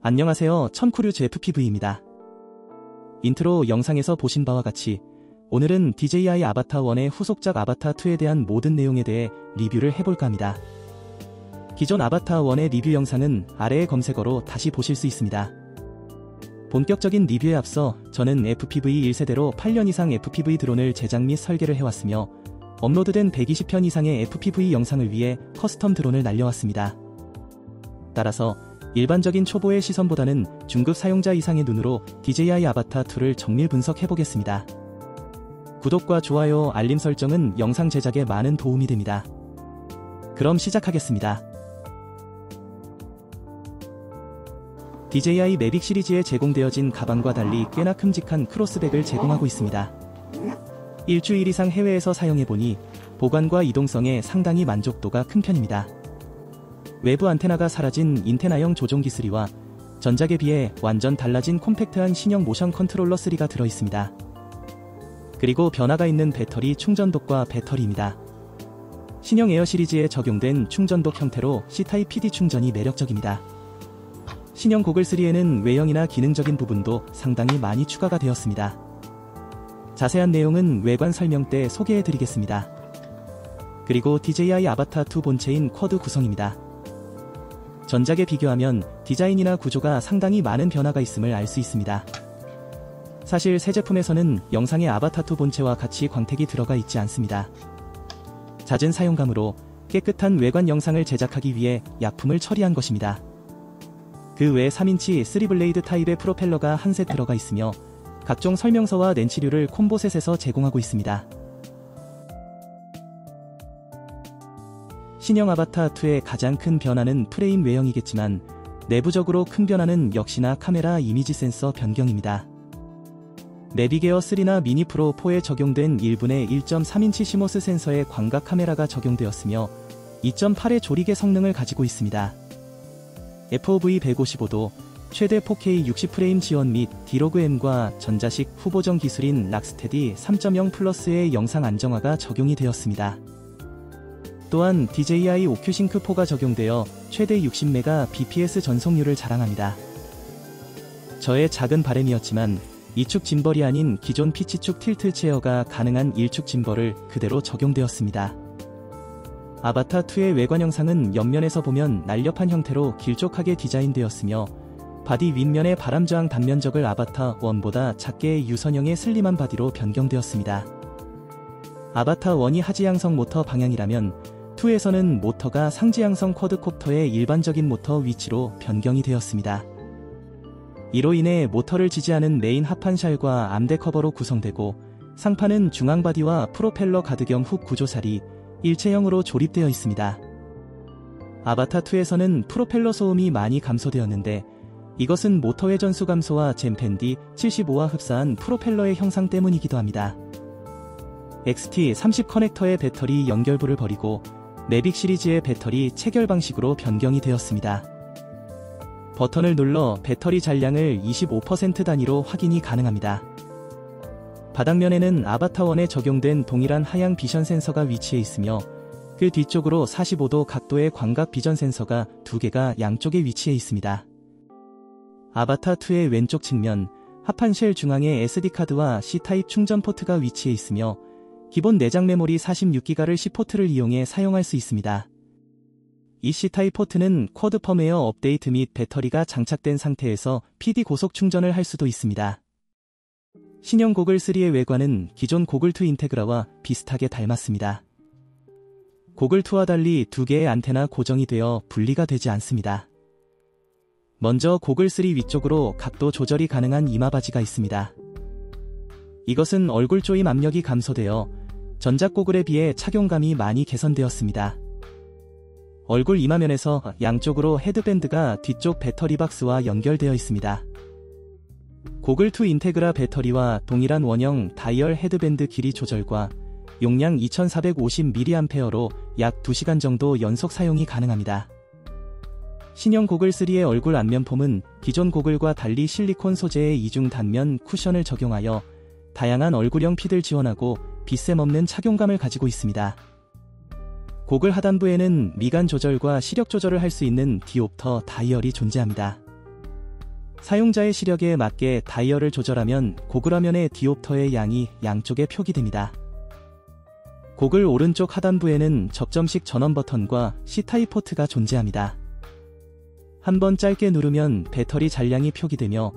안녕하세요, 천쿠류즈 FPV입니다. 인트로 영상에서 보신 바와 같이 오늘은 DJI 아바타 1의 후속작 아바타 2에 대한 모든 내용에 대해 리뷰를 해볼까 합니다. 기존 아바타 1의 리뷰 영상은 아래의 검색어로 다시 보실 수 있습니다. 본격적인 리뷰에 앞서 저는 FPV 1세대로 8년 이상 FPV 드론을 제작 및 설계를 해왔으며 업로드된 120편 이상의 FPV 영상을 위해 커스텀 드론을 날려왔습니다. 따라서 일반적인 초보의 시선보다는 중급 사용자 이상의 눈으로 DJI 아바타 2를 정밀 분석해보겠습니다. 구독과 좋아요, 알림 설정은 영상 제작에 많은 도움이 됩니다. 그럼 시작하겠습니다. DJI 매빅 시리즈에 제공되어진 가방과 달리 꽤나 큼직한 크로스백을 제공하고 있습니다. 일주일 이상 해외에서 사용해보니 보관과 이동성에 상당히 만족도가 큰 편입니다. 외부 안테나가 사라진 인테나형 조종 기술이와 전작에 비해 완전 달라진 콤팩트한 신형 모션 컨트롤러 3가 들어있습니다. 그리고 변화가 있는 배터리 충전독과 배터리입니다. 신형 에어 시리즈에 적용된 충전독 형태로 C타입 PD 충전이 매력적입니다. 신형 고글 3에는 외형이나 기능적인 부분도 상당히 많이 추가가 되었습니다. 자세한 내용은 외관 설명 때 소개해드리겠습니다. 그리고 DJI 아바타 2 본체인 쿼드 구성입니다. 전작에 비교하면 디자인이나 구조가 상당히 많은 변화가 있음을 알 수 있습니다. 사실 새 제품에서는 영상의 아바타 2 본체와 같이 광택이 들어가 있지 않습니다. 잦은 사용감으로 깨끗한 외관 영상을 제작하기 위해 약품을 처리한 것입니다. 그 외 3인치 3블레이드 타입의 프로펠러가 한 셋 들어가 있으며 각종 설명서와 렌치류를 콤보셋에서 제공하고 있습니다. 신형 아바타 2의 가장 큰 변화는 프레임 외형이겠지만 내부적으로 큰 변화는 역시나 카메라 이미지 센서 변경입니다. 매빅 에어 3나 미니 프로 4에 적용된 1분의 1.3인치 시모스 센서의 광각 카메라가 적용되었으며 2.8의 조리개 성능을 가지고 있습니다. FOV 155도, 최대 4K 60프레임 지원 및 디로그 전자식 후보정 기술인 락스테디 3.0 플러스의 영상 안정화가 적용이 되었습니다. 또한 DJI 오큐싱크4가 적용되어 최대 60Mbps 전송률을 자랑합니다. 저의 작은 바램이었지만 2축 짐벌이 아닌 기존 피치축 틸트 체어가 가능한 1축 짐벌을 그대로 적용되었습니다. 아바타 2의 외관 영상은 옆면에서 보면 날렵한 형태로 길쭉하게 디자인되었으며 바디 윗면의 바람저항 단면적을 아바타 1보다 작게 유선형의 슬림한 바디로 변경되었습니다. 아바타 1이 하지향성 모터 방향이라면 2에서는 모터가 상지향성 쿼드콥터의 일반적인 모터 위치로 변경이 되었습니다. 이로 인해 모터를 지지하는 메인 하판 샬과 암대 커버로 구성되고 상판은 중앙 바디와 프로펠러 가드 겸 훅 구조살이 일체형으로 조립되어 있습니다. 아바타 2에서는 프로펠러 소음이 많이 감소되었는데 이것은 모터 회전수 감소와 젠펜디 75와 흡사한 프로펠러의 형상 때문이기도 합니다. XT30 커넥터의 배터리 연결부를 버리고 매빅 시리즈의 배터리 체결 방식으로 변경이 되었습니다. 버튼을 눌러 배터리 잔량을 25% 단위로 확인이 가능합니다. 바닥면에는 아바타 1에 적용된 동일한 하향 비전 센서가 위치해 있으며 그 뒤쪽으로 45도 각도의 광각 비전 센서가 2개가 양쪽에 위치해 있습니다. 아바타 2의 왼쪽 측면 하판 쉘 중앙에 SD카드와 C타입 충전 포트가 위치해 있으며 기본 내장 메모리 46기가를 C포트를 이용해 사용할 수 있습니다. 이 C타입 포트는 쿼드 펌웨어 업데이트 및 배터리가 장착된 상태에서 PD 고속 충전을 할 수도 있습니다. 신형 고글 3의 외관은 기존 고글 2 인테그라와 비슷하게 닮았습니다. 고글 2와 달리 2개의 안테나 고정이 되어 분리가 되지 않습니다. 먼저 고글 3 위쪽으로 각도 조절이 가능한 이마바지가 있습니다. 이것은 얼굴 조임 압력이 감소되어 전작 고글에 비해 착용감이 많이 개선되었습니다. 얼굴 이마면에서 양쪽으로 헤드밴드가 뒤쪽 배터리 박스와 연결되어 있습니다. 고글 2 인테그라 배터리와 동일한 원형 다이얼 헤드밴드 길이 조절과 용량 2450mAh로 약 2시간 정도 연속 사용이 가능합니다. 신형 고글 3의 얼굴 안면 폼은 기존 고글과 달리 실리콘 소재의 이중 단면 쿠션을 적용하여 다양한 얼굴형 핏을 지원하고 빗샘 없는 착용감을 가지고 있습니다. 고글 하단부에는 미간 조절과 시력 조절을 할 수 있는 디옵터 다이얼이 존재합니다. 사용자의 시력에 맞게 다이얼을 조절하면 고글 화면의 디옵터의 양이 양쪽에 표기됩니다. 고글 오른쪽 하단부에는 접점식 전원 버튼과 C타입 포트가 존재합니다. 한번 짧게 누르면 배터리 잔량이 표기되며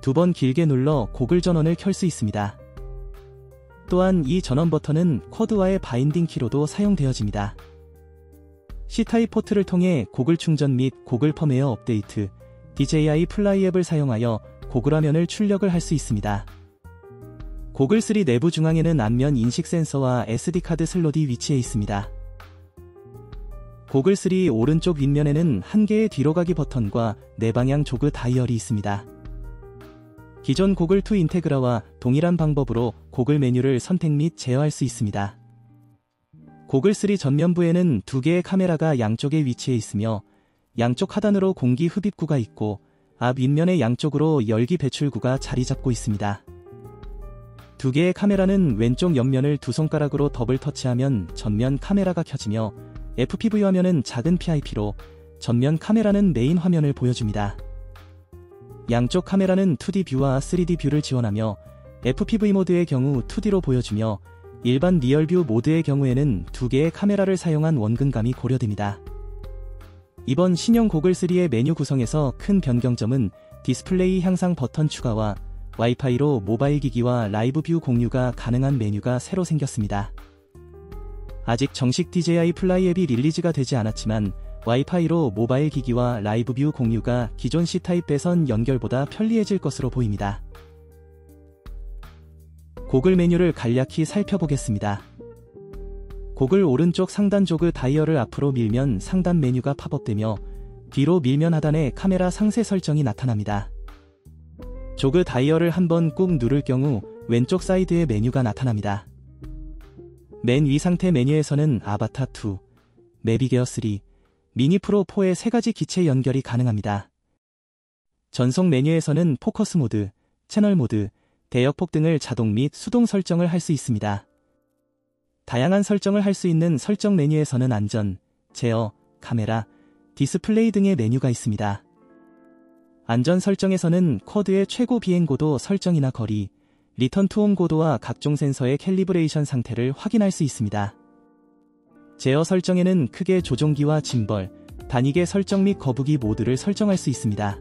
두 번 길게 눌러 고글 전원을 켤 수 있습니다. 또한 이 전원 버튼은 쿼드와의 바인딩 키로도 사용되어집니다. C타입 포트를 통해 고글 충전 및 고글 펌웨어 업데이트, DJI 플라이 앱을 사용하여 고글 화면을 출력을 할 수 있습니다. 고글 3 내부 중앙에는 안면 인식 센서와 SD카드 슬롯이 위치해 있습니다. 고글 3 오른쪽 윗면에는 한 개의 뒤로 가기 버튼과 4방향 조그 다이얼이 있습니다. 기존 고글 2 인테그라와 동일한 방법으로 고글 메뉴를 선택 및 제어할 수 있습니다. 고글 3 전면부에는 2개의 카메라가 양쪽에 위치해 있으며 양쪽 하단으로 공기 흡입구가 있고 앞 윗면의 양쪽으로 열기 배출구가 자리 잡고 있습니다. 2개의 카메라는 왼쪽 옆면을 두 손가락으로 더블 터치하면 전면 카메라가 켜지며 FPV 화면은 작은 PIP로 전면 카메라는 메인 화면을 보여줍니다. 양쪽 카메라는 2D 뷰와 3D 뷰를 지원하며 FPV 모드의 경우 2D로 보여주며 일반 리얼뷰 모드의 경우에는 2개의 카메라를 사용한 원근감이 고려됩니다. 이번 신형 고글 3의 메뉴 구성에서 큰 변경점은 디스플레이 향상 버튼 추가와 와이파이로 모바일 기기와 라이브 뷰 공유가 가능한 메뉴가 새로 생겼습니다. 아직 정식 DJI 플라이 앱이 릴리즈가 되지 않았지만 와이파이로 모바일 기기와 라이브 뷰 공유가 기존 C타입 배선 연결보다 편리해질 것으로 보입니다. 고글 메뉴를 간략히 살펴보겠습니다. 고글 오른쪽 상단 조그 다이얼을 앞으로 밀면 상단 메뉴가 팝업되며 뒤로 밀면 하단에 카메라 상세 설정이 나타납니다. 조그 다이얼을 한번 꾹 누를 경우 왼쪽 사이드에 메뉴가 나타납니다. 맨 위 상태 메뉴에서는 아바타 2, 내비게어 3, 미니 프로 4의 3가지 기체 연결이 가능합니다. 전송 메뉴에서는 포커스 모드, 채널 모드, 대역폭 등을 자동 및 수동 설정을 할 수 있습니다. 다양한 설정을 할 수 있는 설정 메뉴에서는 안전, 제어, 카메라, 디스플레이 등의 메뉴가 있습니다. 안전 설정에서는 쿼드의 최고 비행고도 설정이나 거리, 리턴 투홈 고도와 각종 센서의 캘리브레이션 상태를 확인할 수 있습니다. 제어 설정에는 크게 조종기와 짐벌, 단위계 설정 및 거북이 모드를 설정할 수 있습니다.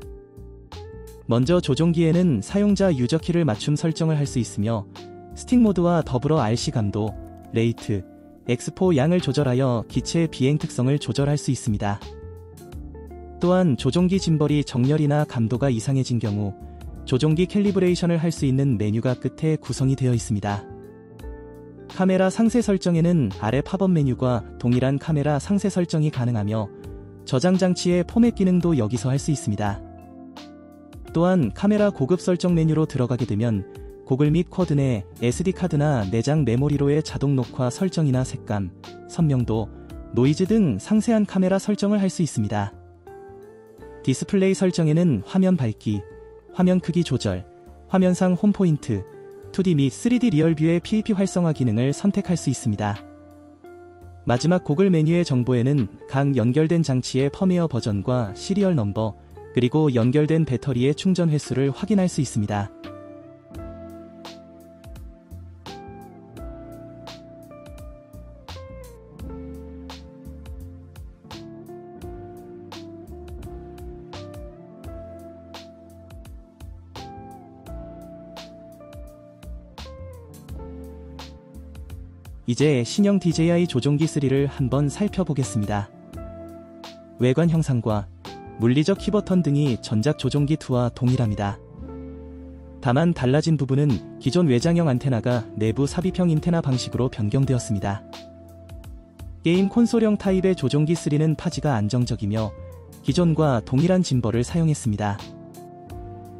먼저 조종기에는 사용자 유저키를 맞춤 설정을 할 수 있으며 스틱 모드와 더불어 RC 감도, 레이트, 엑스포 양을 조절하여 기체의 비행 특성을 조절할 수 있습니다. 또한 조종기 짐벌이 정렬이나 감도가 이상해진 경우 조종기 캘리브레이션을 할 수 있는 메뉴가 끝에 구성이 되어 있습니다. 카메라 상세 설정에는 아래 팝업 메뉴과 동일한 카메라 상세 설정이 가능하며 저장 장치의 포맷 기능도 여기서 할 수 있습니다. 또한 카메라 고급 설정 메뉴로 들어가게 되면 고글 및 쿼드 내 SD카드나 내장 메모리로의 자동 녹화 설정이나 색감, 선명도, 노이즈 등 상세한 카메라 설정을 할 수 있습니다. 디스플레이 설정에는 화면 밝기, 화면 크기 조절, 화면상 홈 포인트, 2D 및 3D 리얼뷰의 PAP 활성화 기능을 선택할 수 있습니다. 마지막 고글 메뉴의 정보에는 각 연결된 장치의 펌웨어 버전과 시리얼 넘버, 그리고 연결된 배터리의 충전 횟수를 확인할 수 있습니다. 이제 신형 DJI 조종기 3를 한번 살펴보겠습니다. 외관 형상과 물리적 키버턴 등이 전작 조종기 2와 동일합니다. 다만 달라진 부분은 기존 외장형 안테나가 내부 삽입형 인테나 방식으로 변경되었습니다. 게임 콘솔형 타입의 조종기 3는 파지가 안정적이며 기존과 동일한 짐벌을 사용했습니다.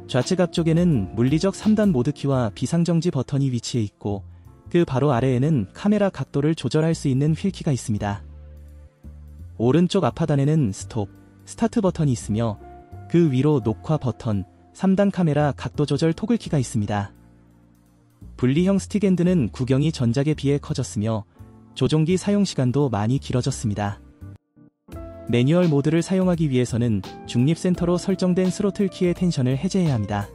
좌측 앞쪽에는 물리적 3단 모드키와 비상정지 버튼이 위치해 있고 그 바로 아래에는 카메라 각도를 조절할 수 있는 휠키가 있습니다. 오른쪽 앞하단에는 스톱, 스타트 버튼이 있으며 그 위로 녹화 버튼, 3단 카메라 각도 조절 토글키가 있습니다. 분리형 스틱핸드는 구경이 전작에 비해 커졌으며 조종기 사용시간도 많이 길어졌습니다. 매뉴얼 모드를 사용하기 위해서는 중립센터로 설정된 스로틀 키의 텐션을 해제해야 합니다.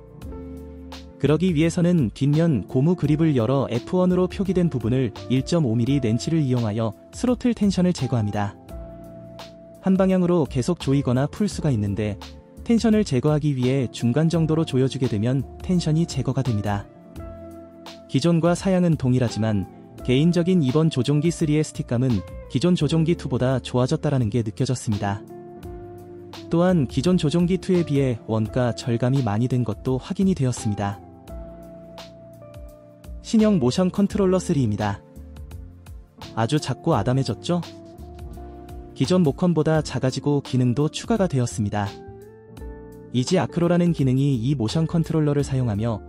그러기 위해서는 뒷면 고무 그립을 열어 F1으로 표기된 부분을 1.5mm 렌치를 이용하여 스로틀 텐션을 제거합니다. 한 방향으로 계속 조이거나 풀 수가 있는데 텐션을 제거하기 위해 중간 정도로 조여주게 되면 텐션이 제거가 됩니다. 기존과 사양은 동일하지만 개인적인 이번 조종기 3의 스틱감은 기존 조종기 2보다 좋아졌다라는 게 느껴졌습니다. 또한 기존 조종기 2에 비해 원가 절감이 많이 된 것도 확인이 되었습니다. 신형 모션 컨트롤러 3입니다. 아주 작고 아담해졌죠? 기존 모컨보다 작아지고 기능도 추가가 되었습니다. 이지 아크로라는 기능이 이 모션 컨트롤러를 사용하며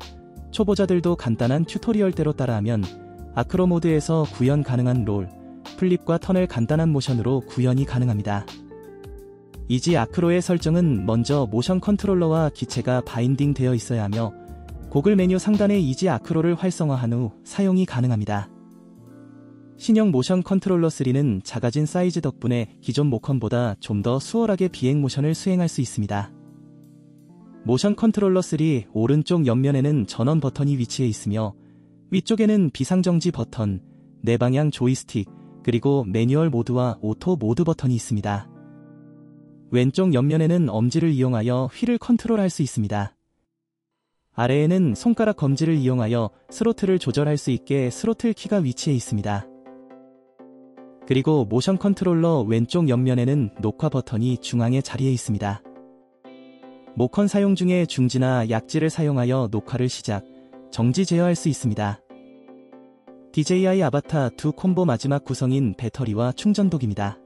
초보자들도 간단한 튜토리얼대로 따라하면 아크로 모드에서 구현 가능한 롤, 플립과 턴을 간단한 모션으로 구현이 가능합니다. 이지 아크로의 설정은 먼저 모션 컨트롤러와 기체가 바인딩 되어 있어야 하며 고글 메뉴 상단의 이지 아크로를 활성화한 후 사용이 가능합니다. 신형 모션 컨트롤러 3는 작아진 사이즈 덕분에 기존 모컨보다 좀 더 수월하게 비행 모션을 수행할 수 있습니다. 모션 컨트롤러 3 오른쪽 옆면에는 전원 버튼이 위치해 있으며 위쪽에는 비상정지 버튼, 내방향 조이스틱, 그리고 매뉴얼 모드와 오토 모드 버튼이 있습니다. 왼쪽 옆면에는 엄지를 이용하여 휠을 컨트롤할 수 있습니다. 아래에는 손가락 검지를 이용하여 스로틀을 조절할 수 있게 스로틀 키가 위치해 있습니다. 그리고 모션 컨트롤러 왼쪽 옆면에는 녹화 버튼이 중앙에 자리해 있습니다. 모컨 사용 중에 중지나 약지를 사용하여 녹화를 시작, 정지 제어할 수 있습니다. DJI 아바타 2 콤보 마지막 구성인 배터리와 충전독입니다.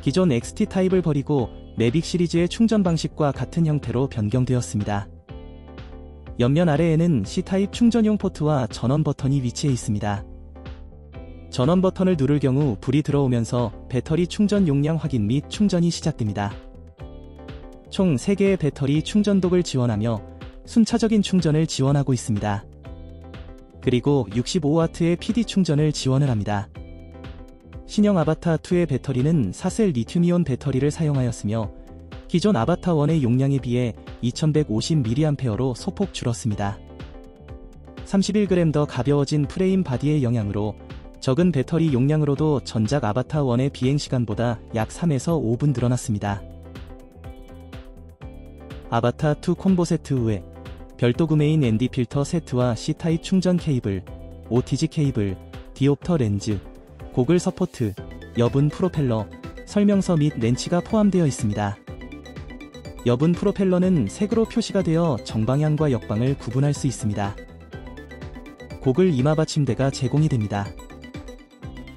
기존 XT 타입을 버리고 매빅 시리즈의 충전 방식과 같은 형태로 변경되었습니다. 옆면 아래에는 C타입 충전용 포트와 전원 버튼이 위치해 있습니다. 전원 버튼을 누를 경우 불이 들어오면서 배터리 충전 용량 확인 및 충전이 시작됩니다. 총 3개의 배터리 충전독을 지원하며 순차적인 충전을 지원하고 있습니다. 그리고 65W의 PD 충전을 지원을 합니다. 신형 아바타 2의 배터리는 4셀 리튬이온 배터리를 사용하였으며 기존 아바타 1의 용량에 비해 2150mAh로 소폭 줄었습니다. 31g 더 가벼워진 프레임 바디의 영향으로 적은 배터리 용량으로도 전작 아바타 1의 비행시간보다 약 3에서 5분 늘어났습니다. 아바타 2 콤보 세트 후에 별도 구매인 ND 필터 세트와 C타입 충전 케이블, OTG 케이블, 디옵터 렌즈, 고글 서포트, 여분 프로펠러, 설명서 및 렌치가 포함되어 있습니다. 여분 프로펠러는 색으로 표시가 되어 정방향과 역방을 구분할 수 있습니다. 고글 이마 받침대가 제공이 됩니다.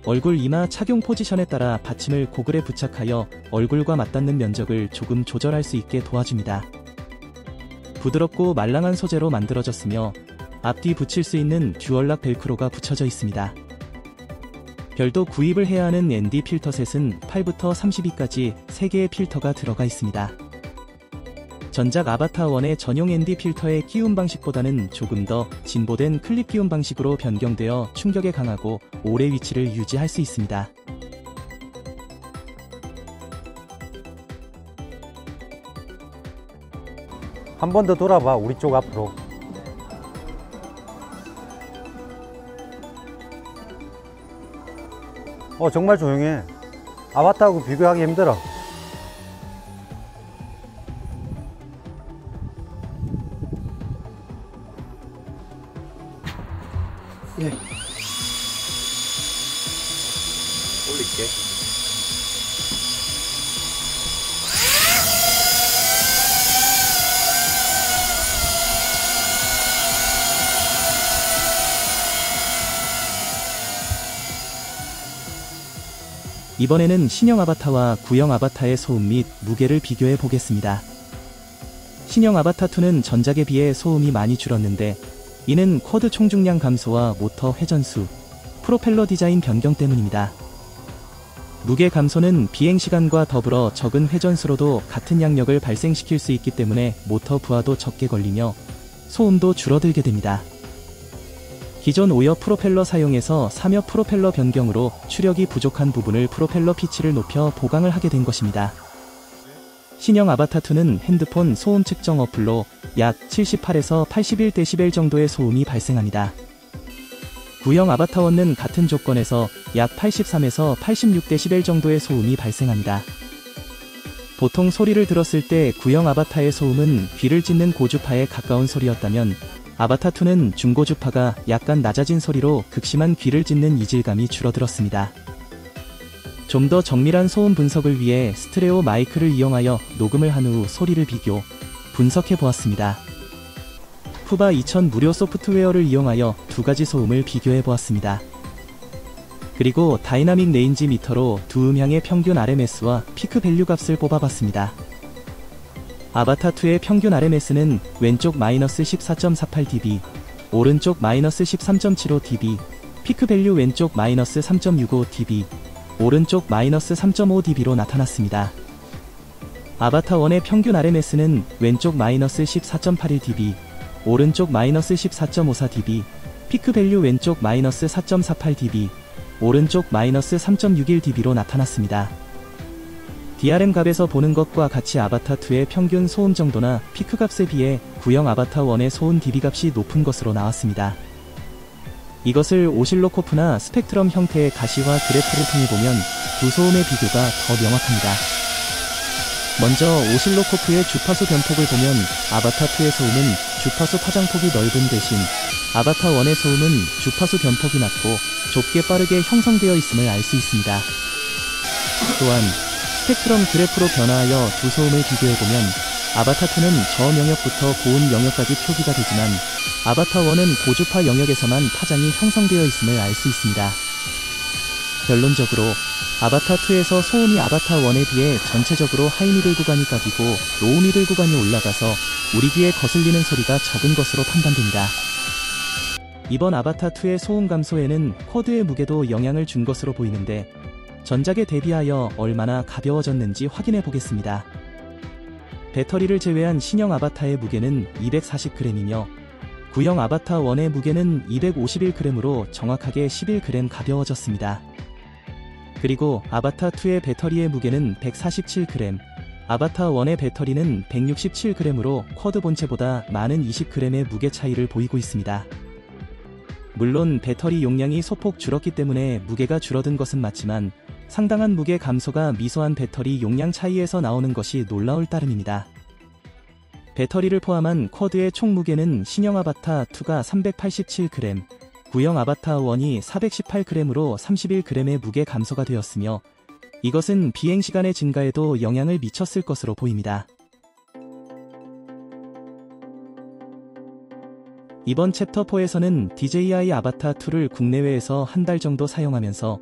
얼굴 이마 착용 포지션에 따라 받침을 고글에 부착하여 얼굴과 맞닿는 면적을 조금 조절할 수 있게 도와줍니다. 부드럽고 말랑한 소재로 만들어졌으며 앞뒤 붙일 수 있는 듀얼락 벨크로가 붙여져 있습니다. 별도 구입을 해야 하는 ND 필터셋은 8부터 32까지 3개의 필터가 들어가 있습니다. 전작 아바타 1의 전용 ND 필터의 끼움 방식보다는 조금 더 진보된 클립 끼움 방식으로 변경되어 충격에 강하고 오래 위치를 유지할 수 있습니다. 한 번 더 돌아봐, 우리 쪽 앞으로. 정말 조용해. 아바타하고 비교하기 힘들어. 예. 올릴게. 이번에는 신형 아바타와 구형 아바타의 소음 및 무게를 비교해 보겠습니다. 신형 아바타 2는 전작에 비해 소음이 많이 줄었는데 이는 쿼드 총중량 감소와 모터 회전수, 프로펠러 디자인 변경 때문입니다. 무게 감소는 비행시간과 더불어 적은 회전수로도 같은 양력을 발생시킬 수 있기 때문에 모터 부하도 적게 걸리며 소음도 줄어들게 됩니다. 기존 5엽 프로펠러 사용에서 3엽 프로펠러 변경으로 추력이 부족한 부분을 프로펠러 피치를 높여 보강을 하게 된 것입니다. 신형 아바타2는 핸드폰 소음 측정 어플로 약 78에서 81dB 정도의 소음이 발생합니다. 구형 아바타1은 같은 조건에서 약 83에서 86dB 정도의 소음이 발생합니다. 보통 소리를 들었을 때 구형 아바타의 소음은 귀를 찢는 고주파에 가까운 소리였다면 아바타2는 중고주파가 약간 낮아진 소리로 극심한 귀를 찢는 이질감이 줄어들었습니다. 좀 더 정밀한 소음 분석을 위해 스테레오 마이크를 이용하여 녹음을 한 후 소리를 비교, 분석해 보았습니다. 푸바 2000 무료 소프트웨어를 이용하여 두 가지 소음을 비교해 보았습니다. 그리고 다이나믹 레인지 미터로 두 음향의 평균 RMS와 피크 밸류 값을 뽑아봤습니다. 아바타2의 평균 RMS는 왼쪽 마이너스 14.48dB, 오른쪽 마이너스 13.75dB, 피크 밸류 왼쪽 마이너스 3.65dB, 오른쪽 마이너스 3.5dB로 나타났습니다. 아바타1의 평균 RMS는 왼쪽 마이너스 14.81dB, 오른쪽 마이너스 14.54dB, 피크 밸류 왼쪽 마이너스 4.48dB, 오른쪽 마이너스 3.61dB로 나타났습니다. DRM 값에서 보는 것과 같이 아바타2의 평균 소음 정도나 피크 값에 비해 구형 아바타1의 소음 dB 값이 높은 것으로 나왔습니다. 이것을 오실로코프나 스펙트럼 형태의 가시화 그래프를 통해 보면 두 소음의 비교가 더 명확합니다. 먼저 오실로코프의 주파수 변폭을 보면 아바타2의 소음은 주파수 파장폭이 넓은 대신 아바타1의 소음은 주파수 변폭이 낮고 좁게 빠르게 형성되어 있음을 알 수 있습니다. 또한 스펙트럼 그래프로 변화하여 두 소음을 비교해보면 아바타2는 저영역부터 고음 영역까지 표기가 되지만 아바타1은 고주파 영역에서만 파장이 형성되어 있음을 알 수 있습니다. 결론적으로 아바타2에서 소음이 아바타1에 비해 전체적으로 하이미들 구간이 깎이고 로우미들 구간이 올라가서 우리 귀에 거슬리는 소리가 적은 것으로 판단됩니다. 이번 아바타2의 소음 감소에는 쿼드의 무게도 영향을 준 것으로 보이는데 전작에 대비하여 얼마나 가벼워졌는지 확인해 보겠습니다. 배터리를 제외한 신형 아바타의 무게는 240g이며 구형 아바타1의 무게는 251g으로 정확하게 11g 가벼워졌습니다. 그리고 아바타2의 배터리의 무게는 147g, 아바타1의 배터리는 167g으로 쿼드 본체보다 많은 20g의 무게 차이를 보이고 있습니다. 물론 배터리 용량이 소폭 줄었기 때문에 무게가 줄어든 것은 맞지만 상당한 무게 감소가 미소한 배터리 용량 차이에서 나오는 것이 놀라울 따름입니다. 배터리를 포함한 쿼드의 총 무게는 신형 아바타2가 387g, 구형 아바타1이 418g으로 31g의 무게 감소가 되었으며 이것은 비행시간의 증가에도 영향을 미쳤을 것으로 보입니다. 이번 챕터 4에서는 DJI 아바타2를 국내외에서 한 달 정도 사용하면서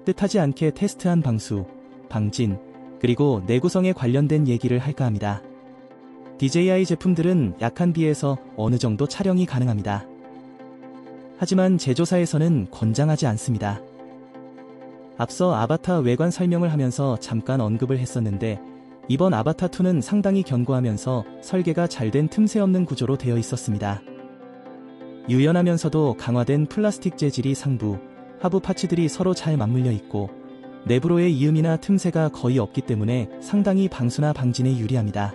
뜻하지 않게 테스트한 방수, 방진, 그리고 내구성에 관련된 얘기를 할까 합니다. DJI 제품들은 약한 비에서 어느 정도 촬영이 가능합니다. 하지만 제조사에서는 권장하지 않습니다. 앞서 아바타 외관 설명을 하면서 잠깐 언급을 했었는데 이번 아바타2는 상당히 견고하면서 설계가 잘된 틈새 없는 구조로 되어 있었습니다. 유연하면서도 강화된 플라스틱 재질이 상부, 하부 파츠들이 서로 잘 맞물려 있고 내부로의 이음이나 틈새가 거의 없기 때문에 상당히 방수나 방진에 유리합니다.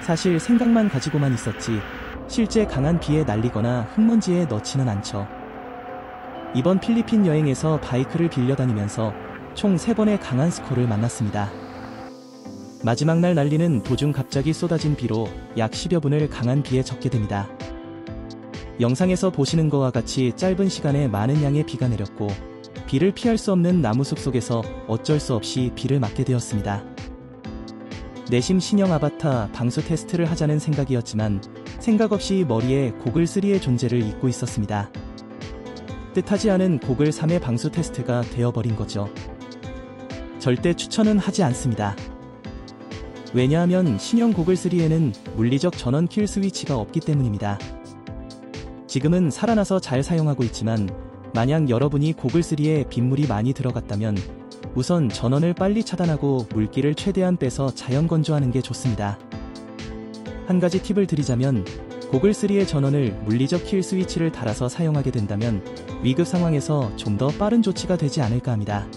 사실 생각만 가지고만 있었지 실제 강한 비에 날리거나 흙먼지에 넣지는 않죠. 이번 필리핀 여행에서 바이크를 빌려다니면서 총 3번의 강한 스콜을 만났습니다. 마지막 날 날리는 도중 갑자기 쏟아진 비로 약 10여 분을 강한 비에 젖게 됩니다. 영상에서 보시는 것과 같이 짧은 시간에 많은 양의 비가 내렸고 비를 피할 수 없는 나무 숲 속에서 어쩔 수 없이 비를 맞게 되었습니다. 내심 신형 아바타 방수 테스트를 하자는 생각이었지만 생각 없이 머리에 고글 3의 존재를 잊고 있었습니다. 뜻하지 않은 고글 3의 방수 테스트가 되어버린 거죠. 절대 추천은 하지 않습니다. 왜냐하면 신형 고글 3에는 물리적 전원 킬 스위치가 없기 때문입니다. 지금은 살아나서 잘 사용하고 있지만 만약 여러분이 고글 3에 빗물이 많이 들어갔다면 우선 전원을 빨리 차단하고 물기를 최대한 빼서 자연 건조하는 게 좋습니다. 한 가지 팁을 드리자면 고글3의 전원을 물리적 킬 스위치를 달아서 사용하게 된다면 위급 상황에서 좀 더 빠른 조치가 되지 않을까 합니다.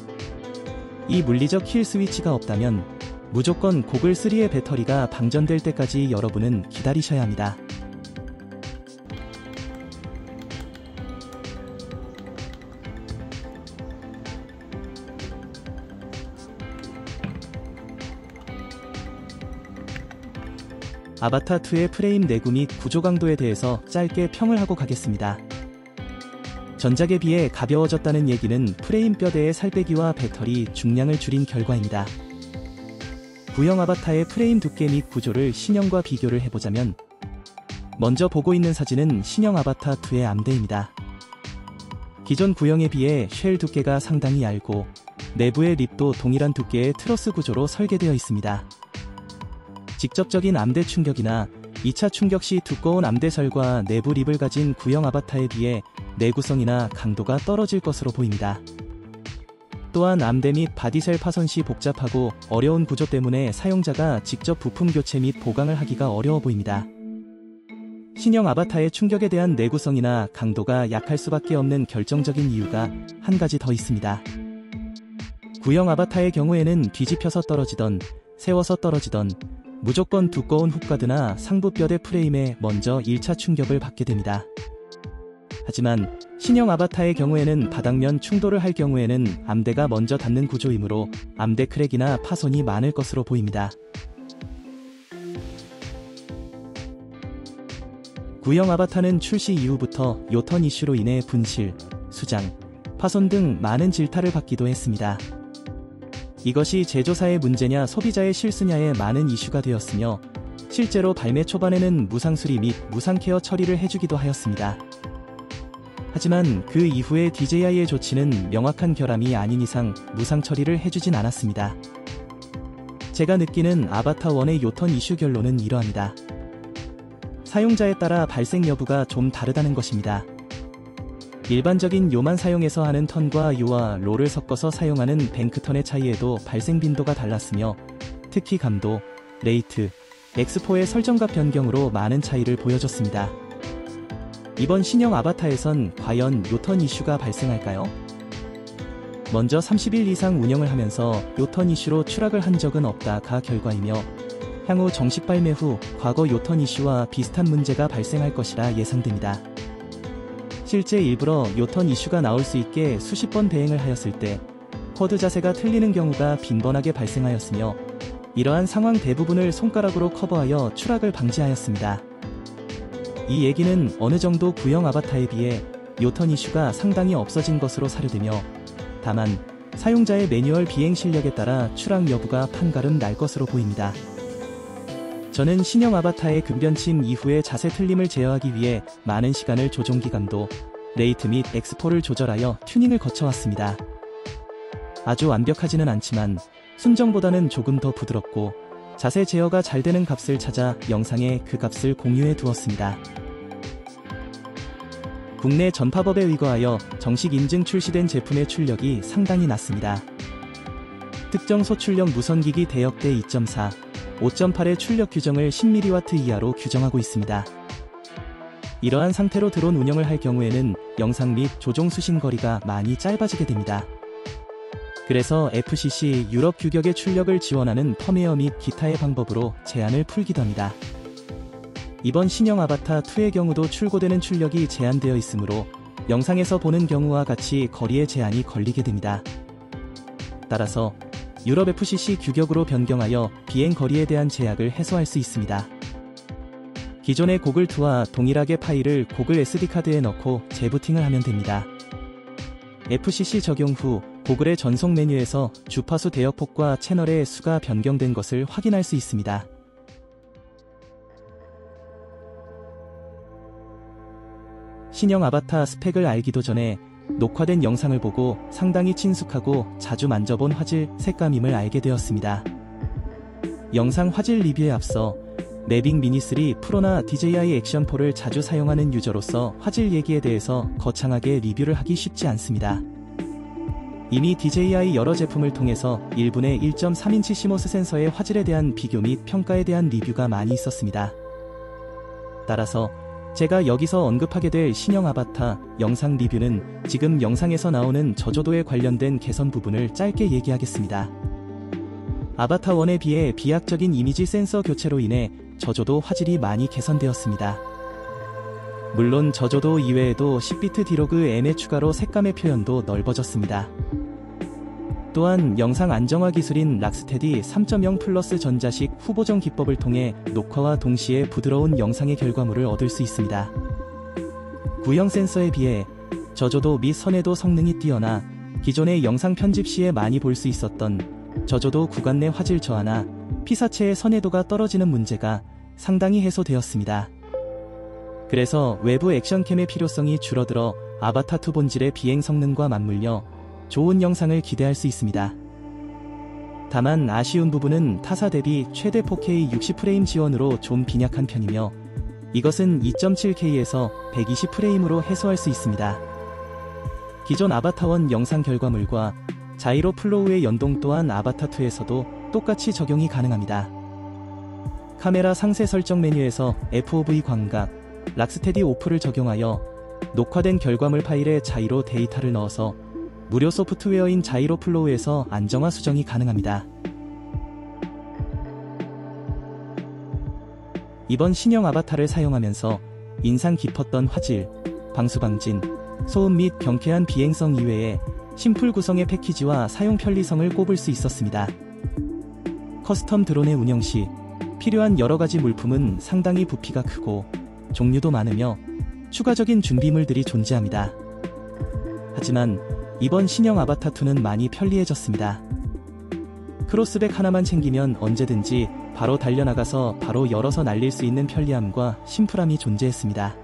이 물리적 킬 스위치가 없다면 무조건 고글3의 배터리가 방전될 때까지 여러분은 기다리셔야 합니다. 아바타2의 프레임 내구 및 구조 강도에 대해서 짧게 평을 하고 가겠습니다. 전작에 비해 가벼워졌다는 얘기는 프레임 뼈대의 살빼기와 배터리 중량을 줄인 결과입니다. 구형 아바타의 프레임 두께 및 구조를 신형과 비교를 해보자면 먼저 보고 있는 사진은 신형 아바타2의 암대입니다. 기존 구형에 비해 쉘 두께가 상당히 얇고 내부의 립도 동일한 두께의 트러스 구조로 설계되어 있습니다. 직접적인 암대 충격이나 2차 충격 시 두꺼운 암대설과 내부 립을 가진 구형 아바타에 비해 내구성이나 강도가 떨어질 것으로 보입니다. 또한 암대 및 바디셀 파손 시 복잡하고 어려운 구조 때문에 사용자가 직접 부품 교체 및 보강을 하기가 어려워 보입니다. 신형 아바타의 충격에 대한 내구성이나 강도가 약할 수밖에 없는 결정적인 이유가 한 가지 더 있습니다. 구형 아바타의 경우에는 뒤집혀서 떨어지던 세워서 떨어지던 무조건 두꺼운 훅가드나 상부 뼈대 프레임에 먼저 1차 충격을 받게 됩니다. 하지만 신형 아바타의 경우에는 바닥면 충돌을 할 경우에는 암대가 먼저 닿는 구조이므로 암대 크랙이나 파손이 많을 것으로 보입니다. 구형 아바타는 출시 이후부터 요턴 이슈로 인해 분실, 수장, 파손 등 많은 질타를 받기도 했습니다. 이것이 제조사의 문제냐 소비자의 실수냐에 많은 이슈가 되었으며 실제로 발매 초반에는 무상 수리 및 무상 케어 처리를 해주기도 하였습니다. 하지만 그 이후에 DJI의 조치는 명확한 결함이 아닌 이상 무상 처리를 해주진 않았습니다. 제가 느끼는 아바타1의 요턴 이슈 결론은 이러합니다. 사용자에 따라 발생 여부가 좀 다르다는 것입니다. 일반적인 요만 사용해서 하는 턴과 요와 롤을 섞어서 사용하는 뱅크턴의 차이에도 발생 빈도가 달랐으며 특히 감도, 레이트, X4의 설정값 변경으로 많은 차이를 보여줬습니다. 이번 신형 아바타에선 과연 요턴 이슈가 발생할까요? 먼저 30일 이상 운영을 하면서 요턴 이슈로 추락을 한 적은 없다가 결과이며 향후 정식 발매 후 과거 요턴 이슈와 비슷한 문제가 발생할 것이라 예상됩니다. 실제 일부러 요턴 이슈가 나올 수 있게 수십 번 대행을 하였을 때 쿼드 자세가 틀리는 경우가 빈번하게 발생하였으며 이러한 상황 대부분을 손가락으로 커버하여 추락을 방지하였습니다. 이 얘기는 어느 정도 구형 아바타에 비해 요턴 이슈가 상당히 없어진 것으로 사료되며 다만 사용자의 매뉴얼 비행 실력에 따라 추락 여부가 판가름 날 것으로 보입니다. 저는 신형 아바타의 급변침 이후의 자세 틀림을 제어하기 위해 많은 시간을 조종기감도, 레이트 및 X4를 조절하여 튜닝을 거쳐왔습니다. 아주 완벽하지는 않지만 순정보다는 조금 더 부드럽고 자세 제어가 잘 되는 값을 찾아 영상에 그 값을 공유해 두었습니다. 국내 전파법에 의거하여 정식 인증 출시된 제품의 출력이 상당히 낮습니다. 특정 소출력 무선기기 대역대 2.4, 5.8의 출력 규정을 10mW 이하로 규정하고 있습니다. 이러한 상태로 드론 운영을 할 경우에는 영상 및 조종 수신 거리가 많이 짧아지게 됩니다. 그래서 FCC 유럽 규격의 출력을 지원하는 펌웨어 및 기타의 방법으로 제한을 풀기도 합니다. 이번 신형 아바타2의 경우도 출고되는 출력이 제한되어 있으므로 영상에서 보는 경우와 같이 거리에 제한이 걸리게 됩니다. 따라서 유럽 FCC 규격으로 변경하여 비행 거리에 대한 제약을 해소할 수 있습니다. 기존의 고글2와 동일하게 파일을 고글 SD카드에 넣고 재부팅을 하면 됩니다. FCC 적용 후 고글의 전송 메뉴에서 주파수 대역폭과 채널의 수가 변경된 것을 확인할 수 있습니다. 신형 아바타 스펙을 알기도 전에 녹화된 영상을 보고 상당히 친숙하고 자주 만져본 화질, 색감임을 알게 되었습니다. 영상 화질 리뷰에 앞서 매빅 미니3 프로나 DJI 액션4를 자주 사용하는 유저로서 화질 얘기에 대해서 거창하게 리뷰를 하기 쉽지 않습니다. 이미 DJI 여러 제품을 통해서 1분의 1.3인치 CMOS 센서의 화질에 대한 비교 및 평가에 대한 리뷰가 많이 있었습니다. 따라서 제가 여기서 언급하게 될 신형 아바타 영상 리뷰는 지금 영상에서 나오는 저조도에 관련된 개선 부분을 짧게 얘기하겠습니다. 아바타 1에 비해 비약적인 이미지 센서 교체로 인해 저조도 화질이 많이 개선되었습니다. 물론 저조도 이외에도 10비트 디로그 M의 추가로 색감의 표현도 넓어졌습니다. 또한 영상 안정화 기술인 락스테디 3.0 플러스 전자식 후보정 기법을 통해 녹화와 동시에 부드러운 영상의 결과물을 얻을 수 있습니다. 구형 센서에 비해 저조도 및 선회도 성능이 뛰어나 기존의 영상 편집 시에 많이 볼 수 있었던 저조도 구간 내 화질 저하나 피사체의 선회도가 떨어지는 문제가 상당히 해소되었습니다. 그래서 외부 액션캠의 필요성이 줄어들어 아바타2 본질의 비행 성능과 맞물려 좋은 영상을 기대할 수 있습니다. 다만 아쉬운 부분은 타사 대비 최대 4K 60프레임 지원으로 좀 빈약한 편이며 이것은 2.7K에서 120프레임으로 해소할 수 있습니다. 기존 아바타1 영상 결과물과 자이로 플로우의 연동 또한 아바타2에서도 똑같이 적용이 가능합니다. 카메라 상세 설정 메뉴에서 FOV 광각, 락스테디 오프를 적용하여 녹화된 결과물 파일에 자이로 데이터를 넣어서 무료 소프트웨어인 자이로 플로우에서 안정화 수정이 가능합니다. 이번 신형 아바타를 사용하면서 인상 깊었던 화질, 방수방진, 소음 및 경쾌한 비행성 이외에 심플 구성의 패키지와 사용 편리성을 꼽을 수 있었습니다. 커스텀 드론의 운영 시 필요한 여러가지 물품은 상당히 부피가 크고 종류도 많으며 추가적인 준비물들이 존재합니다. 하지만 이번 신형 아바타2는 많이 편리해졌습니다. 크로스백 하나만 챙기면 언제든지 바로 달려나가서 바로 열어서 날릴 수 있는 편리함과 심플함이 존재했습니다.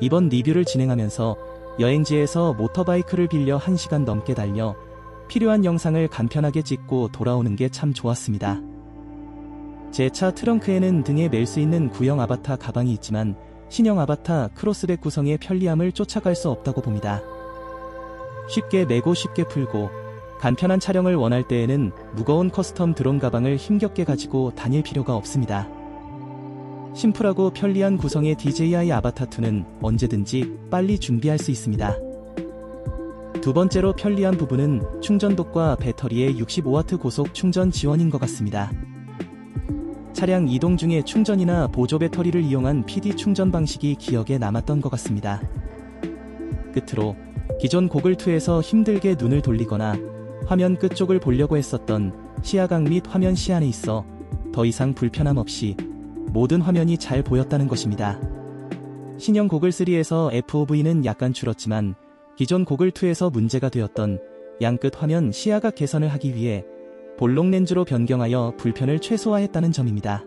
이번 리뷰를 진행하면서 여행지에서 모터바이크를 빌려 1시간 넘게 달려 필요한 영상을 간편하게 찍고 돌아오는 게 참 좋았습니다. 제 차 트렁크에는 등에 멜 수 있는 구형 아바타 가방이 있지만 신형 아바타 크로스백 구성의 편리함을 쫓아갈 수 없다고 봅니다. 쉽게 메고 쉽게 풀고 간편한 촬영을 원할 때에는 무거운 커스텀 드론 가방을 힘겹게 가지고 다닐 필요가 없습니다. 심플하고 편리한 구성의 DJI 아바타2는 언제든지 빨리 준비할 수 있습니다. 두 번째로 편리한 부분은 충전독과 배터리의 65W 고속 충전 지원인 것 같습니다. 차량 이동 중에 충전이나 보조 배터리를 이용한 PD 충전 방식이 기억에 남았던 것 같습니다. 끝으로 기존 고글2에서 힘들게 눈을 돌리거나 화면 끝쪽을 보려고 했었던 시야각 및 화면 시안에 있어 더 이상 불편함 없이 모든 화면이 잘 보였다는 것입니다. 신형 고글3에서 FOV는 약간 줄었지만 기존 고글2에서 문제가 되었던 양끝 화면 시야각 개선을 하기 위해 볼록 렌즈로 변경하여 불편을 최소화했다는 점입니다.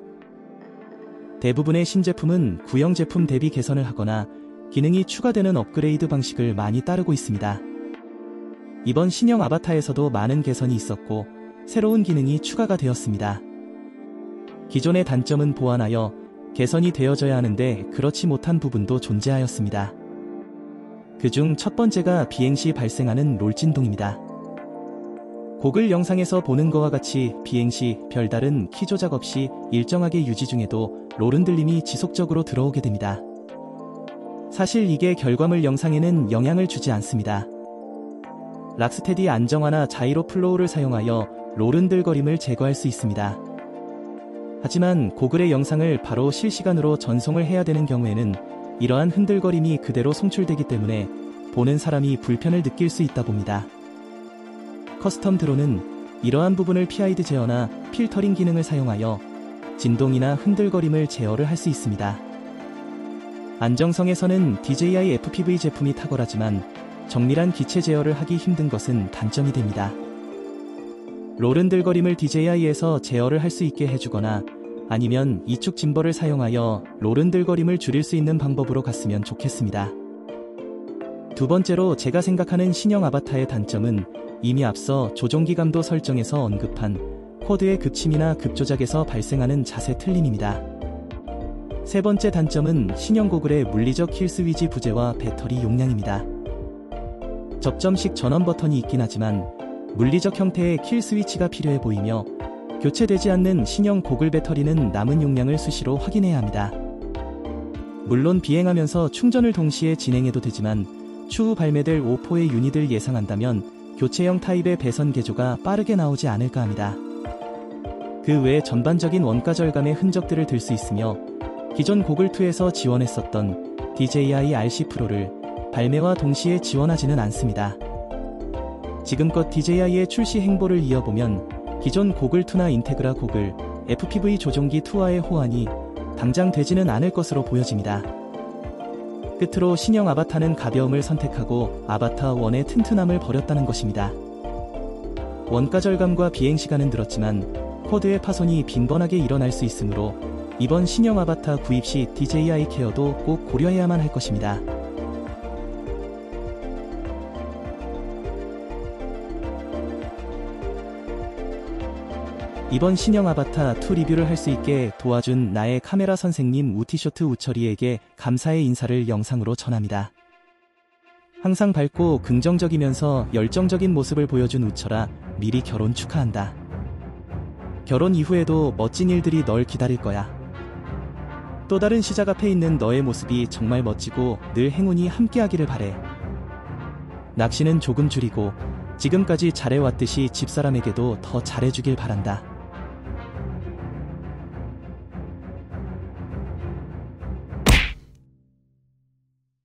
대부분의 신제품은 구형 제품 대비 개선을 하거나 기능이 추가되는 업그레이드 방식을 많이 따르고 있습니다. 이번 신형 아바타에서도 많은 개선이 있었고 새로운 기능이 추가가 되었습니다. 기존의 단점은 보완하여 개선이 되어져야 하는데 그렇지 못한 부분도 존재하였습니다. 그중 첫 번째가 비행시 발생하는 롤 진동입니다. 고글 영상에서 보는 것과 같이 비행시 별다른 키 조작 없이 일정하게 유지 중에도 롤 흔들림이 지속적으로 들어오게 됩니다. 사실 이게 결과물 영상에는 영향을 주지 않습니다. 락스테디 안정화나 자이로 플로우를 사용하여 롤 흔들거림을 제거할 수 있습니다. 하지만 고글의 영상을 바로 실시간으로 전송을 해야 되는 경우에는 이러한 흔들거림이 그대로 송출되기 때문에 보는 사람이 불편을 느낄 수 있다 봅니다. 커스텀 드론은 이러한 부분을 PID 제어나 필터링 기능을 사용하여 진동이나 흔들거림을 제어를 할 수 있습니다. 안정성에서는 DJI FPV 제품이 탁월하지만 정밀한 기체 제어를 하기 힘든 것은 단점이 됩니다. 롤 흔들거림을 DJI에서 제어를 할 수 있게 해주거나 아니면 이축 짐벌을 사용하여 롤 흔들거림을 줄일 수 있는 방법으로 갔으면 좋겠습니다. 두 번째로 제가 생각하는 신형 아바타의 단점은 이미 앞서 조종기감도 설정에서 언급한 쿼드의 급침이나 급조작에서 발생하는 자세 틀림입니다. 세 번째 단점은 신형 고글의 물리적 킬 스위치 부재와 배터리 용량입니다. 접점식 전원 버튼이 있긴 하지만 물리적 형태의 킬 스위치가 필요해 보이며 교체되지 않는 신형 고글 배터리는 남은 용량을 수시로 확인해야 합니다. 물론 비행하면서 충전을 동시에 진행해도 되지만 추후 발매될 O4의 유닛을 예상한다면 교체형 타입의 배선 개조가 빠르게 나오지 않을까 합니다. 그 외 전반적인 원가 절감의 흔적들을 들 수 있으며 기존 고글2에서 지원했었던 DJI RC 프로를 발매와 동시에 지원하지는 않습니다. 지금껏 DJI의 출시 행보를 이어보면 기존 고글2나 인테그라 고글, FPV 조종기 2와의 호환이 당장 되지는 않을 것으로 보여집니다. 끝으로 신형 아바타는 가벼움을 선택하고 아바타 1의 튼튼함을 버렸다는 것입니다. 원가 절감과 비행시간은 들었지만 코드의 파손이 빈번하게 일어날 수 있으므로 이번 신형 아바타 구입 시 DJI 케어도 꼭 고려해야만 할 것입니다. 이번 신형 아바타 2 리뷰를 할 수 있게 도와준 나의 카메라 선생님 우티쇼트 우철이에게 감사의 인사를 영상으로 전합니다. 항상 밝고 긍정적이면서 열정적인 모습을 보여준 우철아, 미리 결혼 축하한다. 결혼 이후에도 멋진 일들이 널 기다릴 거야. 또 다른 시작 앞에 있는 너의 모습이 정말 멋지고 늘 행운이 함께하기를 바래. 낚시는 조금 줄이고 지금까지 잘해왔듯이 집사람에게도 더 잘해주길 바란다.